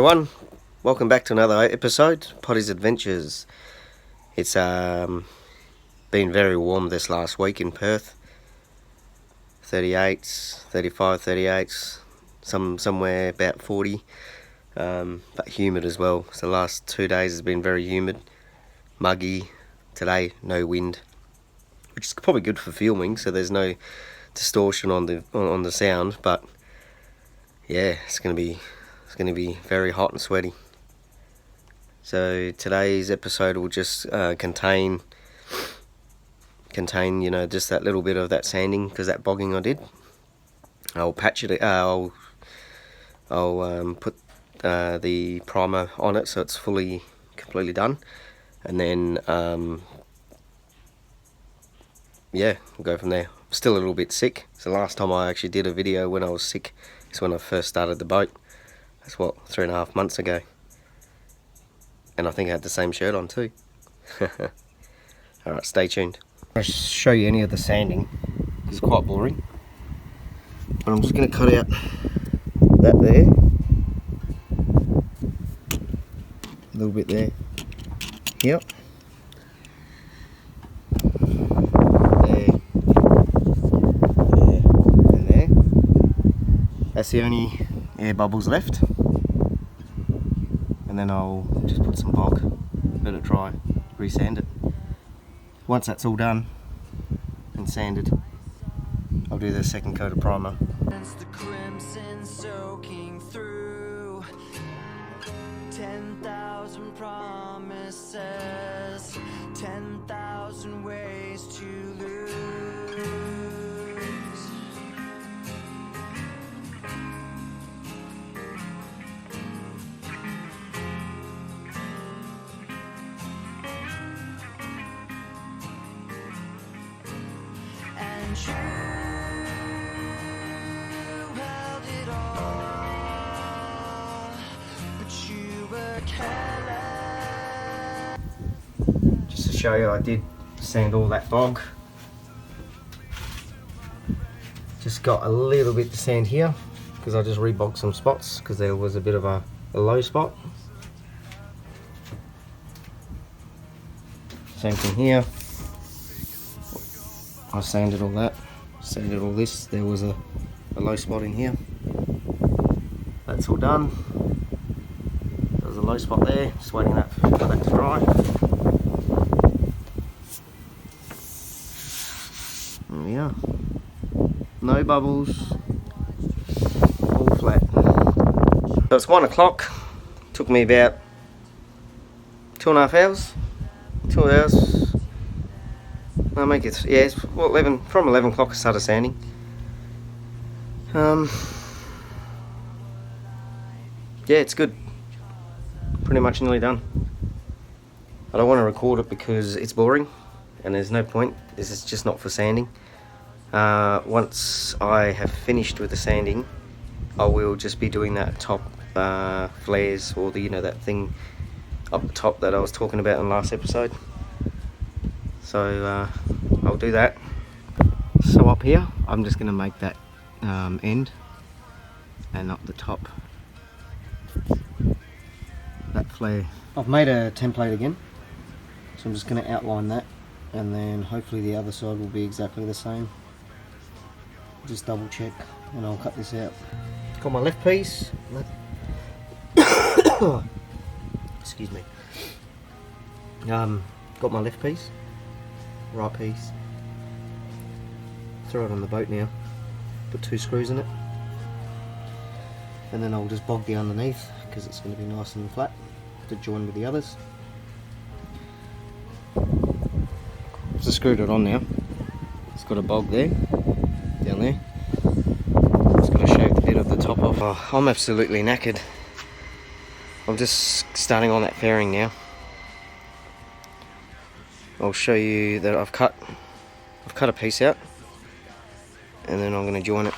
everyone, welcome back to another episode, Potty's Adventures. It's been very warm this last week in Perth. 38s, 35, 38s, somewhere about 40, but humid as well. So the last 2 days has been very humid, muggy. Today no wind, which is probably good for filming, so there's no distortion on the sound. But yeah, it's gonna be very hot and sweaty. So today's episode will just contain just that little bit of that sanding, because that bogging I did. I'll patch it. I'll put the primer on it so it's completely done, and then yeah, we'll go from there. I'm still a little bit sick. So last time I actually did a video when I was sick is when I first started the boat. That's what, 3.5 months ago. And I think I had the same shirt on too. Alright, stay tuned. I'll show you any of the sanding. It's quite boring. But I'm just going to cut out that there. A little bit there. Yep. That's the only air bubbles left, and then I'll just put some bog, let it dry, re-sand it. Once that's all done and sanded, I'll do the second coat of primer. The crimson soaking through 10,000 promises, 10,000 ways to lose. And you held it all, but you were careless. Just to show you, I did sand all that bog. Just got a little bit to sand here, because I just rebogged some spots, because there was a bit of a low spot. Same thing here. I sanded all that, sanded all this. There was a low spot in here. That's all done. There was a low spot there, just waiting for that to dry. There we are. No bubbles, all flat. So it's 1 o'clock. Took me about 2.5 hours. 2 hours. I make it, yeah, it's from 11 o'clock I started sanding. Yeah, it's good. Pretty much nearly done. I don't want to record it because it's boring and there's no point. This is just not for sanding. Once I have finished with the sanding, I will just be doing that top flares, or that thing up the top that I was talking about in the last episode. So I'll do that. So up here, I'm just going to make that end, and up the top, that flare. I've made a template again, so I'm just going to outline that, and then hopefully the other side will be exactly the same. Just double check, and I'll cut this out. Got my left piece. Excuse me. Got my left piece. Right piece. Throw it on the boat now. Put 2 screws in it, and then I'll just bog the underneath, because it's going to be nice and flat to join with the others. Just screwed it on now. It's got a bog there, down there. Just got to shave the bit of the top off. Oh, I'm absolutely knackered. I'm just starting on that fairing now. I'll show you that I've cut a piece out, and then I'm going to join it.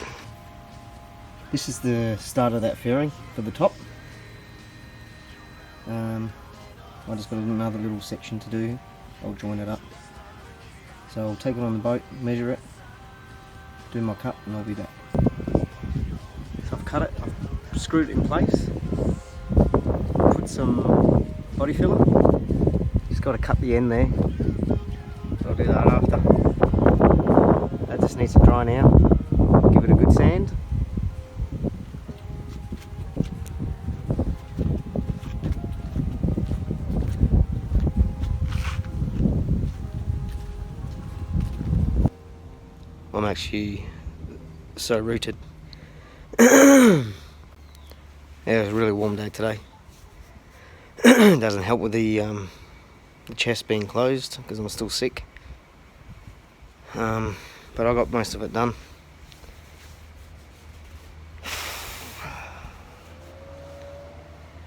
This is the start of that fairing for the top. I just got another little section to do. I'll join it up. So I'll take it on the boat, measure it, do my cut, and I'll be back. So I've cut it, I've screwed it in place. put some body filler. Just got to cut the end there. So I'll do that after. That just needs to dry now. Give it a good sand. I'm actually so rooted. Yeah, it was a really warm day today. It doesn't help with the chest being closed because I'm still sick. But I got most of it done.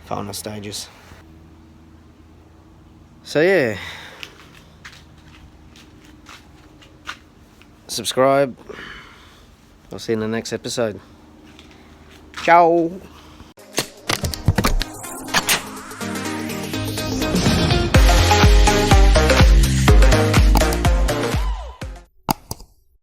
Final stages. So yeah. Subscribe. I'll see you in the next episode. Ciao.